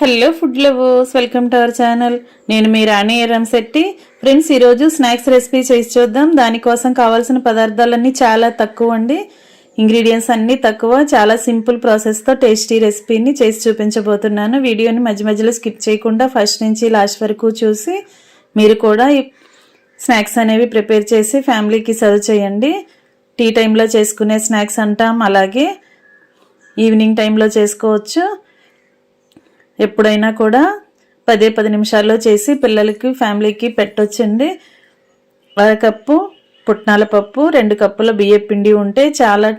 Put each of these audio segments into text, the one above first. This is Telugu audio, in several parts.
Hello food lovers, welcome to our channel. నేను మీ రాణి ఎరంశెట్టి. ఫ్రెండ్స్, ఈరోజు స్నాక్స్ రెసిపీ చేసి చూద్దాం. దానికోసం కావాల్సిన పదార్థాలన్నీ చాలా తక్కువ అండి. ఇంగ్రీడియంట్స్ అన్నీ తక్కువ. చాలా సింపుల్ ప్రాసెస్తో టేస్టీ రెసిపీని చేసి చూపించబోతున్నాను. వీడియోని మధ్య మధ్యలో స్కిప్ చేయకుండా ఫస్ట్ నుంచి లాస్ట్ వరకు చూసి మీరు కూడా ఈ స్నాక్స్ అనేవి ప్రిపేర్ చేసి ఫ్యామిలీకి సర్వ్ చేయండి. టీ టైంలో చేసుకునే స్నాక్స్ అంటాం, అలాగే ఈవినింగ్ టైంలో చేసుకోవచ్చు. ఎప్పుడైనా కూడా 10 నిమిషాల్లో చేసి పిల్లలకి ఫ్యామిలీకి పెట్టొచ్చండి. 1 కప్పు పుట్నాల పప్పు, 2 కప్పుల బియ్యం పిండి ఉంటే చాలా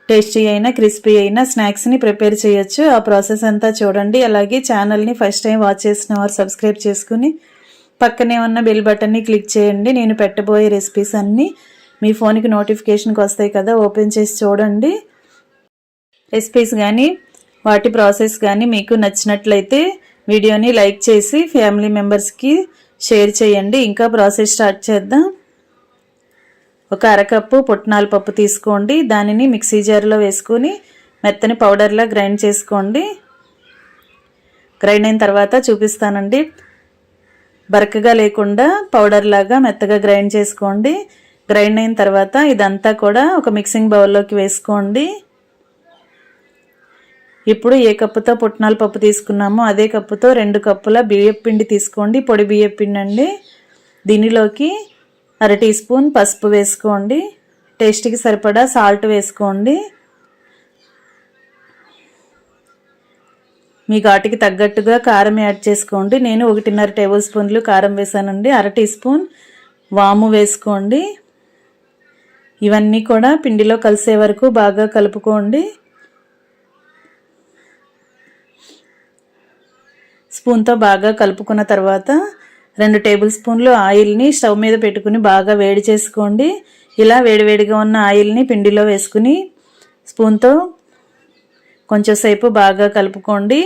టేస్టీ అయిన క్రిస్పీ అయిన స్నాక్స్ని ప్రిపేర్ చేయొచ్చు. ఆ ప్రాసెస్ అంతా చూడండి. అలాగే ఛానల్ని ఫస్ట్ టైం వాచ్ చేసిన వారు సబ్స్క్రైబ్ చేసుకుని పక్కనే ఉన్న బెల్ బటన్ని క్లిక్ చేయండి. నేను పెట్టబోయే రెసిపీస్ అన్నీ మీ ఫోన్కి నోటిఫికేషన్కి వస్తాయి కదా, ఓపెన్ చేసి చూడండి. రెసిపీస్ కానీ వాటి ప్రాసెస్ కానీ మీకు నచ్చినట్లయితే వీడియోని లైక్ చేసి ఫ్యామిలీ మెంబర్స్కి షేర్ చేయండి. ఇంకా ప్రాసెస్ స్టార్ట్ చేద్దాం. 1 కప్పు పుట్నాల పప్పు తీసుకోండి. దానిని మిక్సీ జార్లో వేసుకొని మెత్తని పౌడర్లా గ్రైండ్ చేసుకోండి. గ్రైండ్ అయిన తర్వాత చూపిస్తానండి. బరకగా లేకుండా పౌడర్ లాగా మెత్తగా గ్రైండ్ చేసుకోండి. గ్రైండ్ అయిన తర్వాత ఇదంతా కూడా ఒక మిక్సింగ్ బౌల్లోకి వేసుకోండి. ఇప్పుడు ఏ కప్పుతో పుట్నాల పప్పు తీసుకున్నామో అదే కప్పుతో 2 కప్పుల బియ్యం పిండి తీసుకోండి. పొడి బియ్యం పిండి అండి. దీనిలోకి 1/2 టీ స్పూన్ పసుపు వేసుకోండి. టేస్ట్కి సరిపడా సాల్ట్ వేసుకోండి. మీ ఘాటుకి తగ్గట్టుగా కారం యాడ్ చేసుకోండి. నేను 1.5 టేబుల్ స్పూన్లు కారం వేసానండి. 1/2 టీ స్పూన్ వాము వేసుకోండి. ఇవన్నీ కూడా పిండిలో కలిసే వరకు బాగా కలుపుకోండి. స్పూన్తో బాగా కలుపుకున్న తర్వాత 2 టేబుల్ స్పూన్లు ఆయిల్ని స్టవ్ మీద పెట్టుకుని బాగా వేడి చేసుకోండి. ఇలా వేడివేడిగా ఉన్న ఆయిల్ని పిండిలో వేసుకుని స్పూన్తో కొంచెం సేపు బాగా కలుపుకోండి.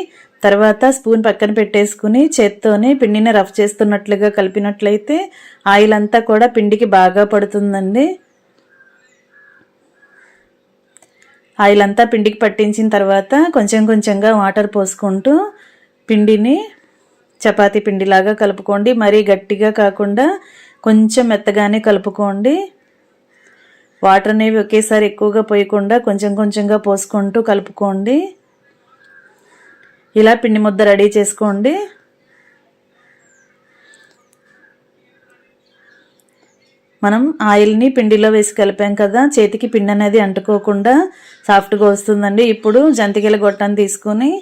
తర్వాత స్పూన్ పక్కన పెట్టేసుకుని చేత్తోనే పిండిని రఫ్ చేస్తున్నట్లుగా కలిపినట్లయితే ఆయిల్ అంతా కూడా పిండికి బాగా పడుతుందండి. ఆయిల్ అంతా పిండికి పట్టించిన తర్వాత కొంచెం కొంచెంగా వాటర్ పోసుకుంటూ పిండిని చపాతీ పిండిలాగా కలుపుకోండి. మరీ గట్టిగా కాకుండా కొంచెం మెత్తగానే కలుపుకోండి. వాటర్ అనేవి ఒకేసారి ఎక్కువగా పోయకుండా కొంచెం కొంచెంగా పోసుకుంటూ కలుపుకోండి. ఇలా పిండి ముద్ద రెడీ చేసుకోండి. మనం ఆయిల్ని పిండిలో వేసి కలిపాం కదా, చేతికి పిండి అనేది అంటుకోకుండా సాఫ్ట్గా వస్తుందండి. ఇప్పుడు జంతికల గొట్టం తీసుకుని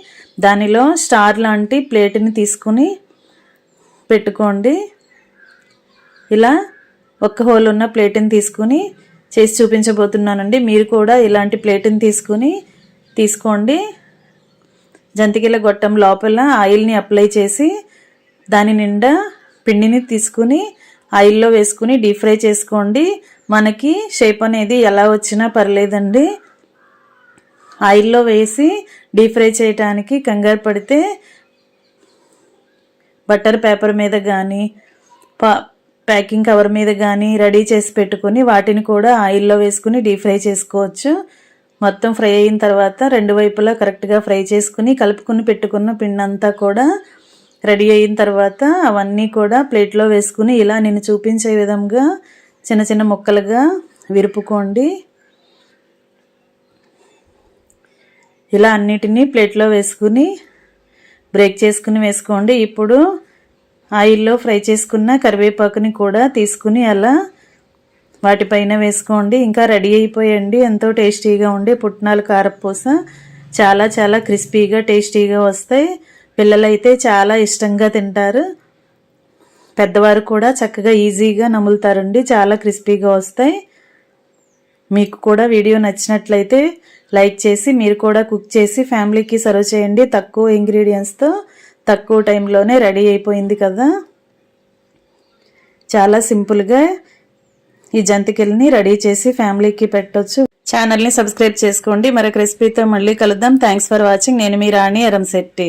దానిలో స్టార్ లాంటి ప్లేట్ని తీసుకుని పెట్టుకోండి. ఇలా 1 హోల్ ఉన్న ప్లేట్ని తీసుకుని చేసి చూపించబోతున్నానండి. మీరు కూడా ఇలాంటి ప్లేట్ని తీసుకోండి. జంతికల గొట్టం లోపల ఆయిల్ని అప్లై చేసి దాని నిండా పిండిని తీసుకుని ఆయిల్లో వేసుకుని డీప్ ఫ్రై చేసుకోండి. మనకి షేప్ అనేది ఎలా వచ్చినా పర్లేదండి. ఆయిల్లో వేసి డీప్ ఫ్రై చేయడానికి కంగారు పడితే బటర్ పేపర్ మీద కానీ ప్యాకింగ్ కవర్ మీద కానీ రెడీ చేసి పెట్టుకుని వాటిని కూడా ఆయిల్లో వేసుకుని డీప్ ఫ్రై చేసుకోవచ్చు. మొత్తం ఫ్రై అయిన తర్వాత 2 వైపులా కరెక్ట్గా ఫ్రై చేసుకుని కలుపుకుని పెట్టుకున్న పిండి అంతా కూడా రెడీ అయిన తర్వాత అవన్నీ కూడా ప్లేట్లో వేసుకుని ఇలా నేను చూపించే విధంగా చిన్న చిన్న ముక్కలుగా విరుపుకోండి. ఇలా అన్నిటినీ ప్లేట్లో వేసుకుని బ్రేక్ చేసుకుని వేసుకోండి. ఇప్పుడు ఆయిల్లో ఫ్రై చేసుకున్న కరివేపాకుని కూడా తీసుకుని అలా వాటిపైన వేసుకోండి. ఇంకా రెడీ అయిపోయండి ఎంతో టేస్టీగా ఉండే పుట్నాల కారపూస. చాలా చాలా క్రిస్పీగా టేస్టీగా వస్తాయి. పిల్లలైతే చాలా ఇష్టంగా తింటారు. పెద్దవారు కూడా చక్కగా ఈజీగా నములుతారండి. చాలా క్రిస్పీగా వస్తాయి. మీకు కూడా వీడియో నచ్చినట్లయితే లైక్ చేసి మీరు కూడా కుక్ చేసి ఫ్యామిలీకి సర్వ్ చేయండి. తక్కువ ఇంగ్రీడియంట్స్తో తక్కువ టైంలోనే రెడీ అయిపోయింది కదా. చాలా సింపుల్గా ఈ జంతికల్ని రెడీ చేసి ఫ్యామిలీకి పెట్టొచ్చు. ఛానల్ని సబ్స్క్రైబ్ చేసుకోండి. మరొక రెసిపీతో మళ్ళీ కలుద్దాం. Thanks for watching. నేను మీ రాణి ఎరంశెట్టి.